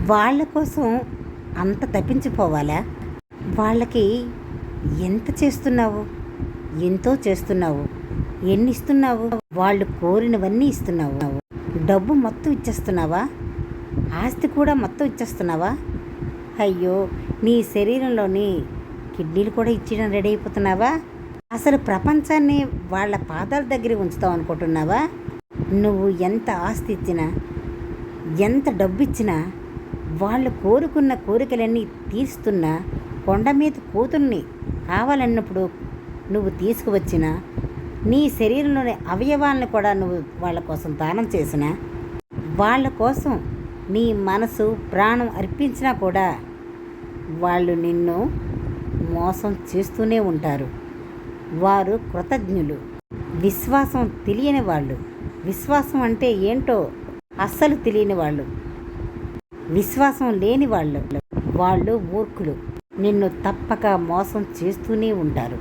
వాళ్ళ కోసం అంత తప్పించిపోవాలా? వాళ్ళకి ఎంత చేస్తున్నావు? ఎంతో చేస్తున్నావు. ఎన్ని ఇస్తున్నావు? వాళ్ళు కోరినవన్నీ ఇస్తున్నావు. డబ్బు మొత్తం ఇచ్చేస్తున్నావా? ఆస్తి కూడా మొత్తం ఇచ్చేస్తున్నావా? అయ్యో, నీ శరీరంలోని కిడ్నీలు కూడా ఇచ్చేయడం రెడీ అయిపోతున్నావా? అసలు ప్రపంచాన్ని వాళ్ళ పాదాల దగ్గర ఉంచుతావు అనుకుంటున్నావా? నువ్వు ఎంత ఆస్తి ఇచ్చినా, ఎంత డబ్బు ఇచ్చినా, వాళ్ళు కోరుకున్న కోరికలన్నీ తీరుస్తున్నా, కొండ మీద కూతుర్ని కావాలన్నప్పుడు నువ్వు తీసుకువచ్చిన నీ శరీరంలోని అవయవాలను కూడా నువ్వు వాళ్ళ కోసం దానం చేసిన, వాళ్ళ కోసం నీ మనసు ప్రాణం అర్పించినా కూడా వాళ్ళు నిన్ను మోసం చేస్తూనే ఉంటారు. వారు కృతజ్ఞులు, విశ్వాసం తెలియని వాళ్ళు. విశ్వాసం అంటే ఏంటో అస్సలు తెలియని వాళ్ళు, విశ్వాసం లేని వాళ్ళు. వాళ్ళు మూర్ఖులు. నిన్ను తప్పక మోసం చేస్తూనే ఉంటారు.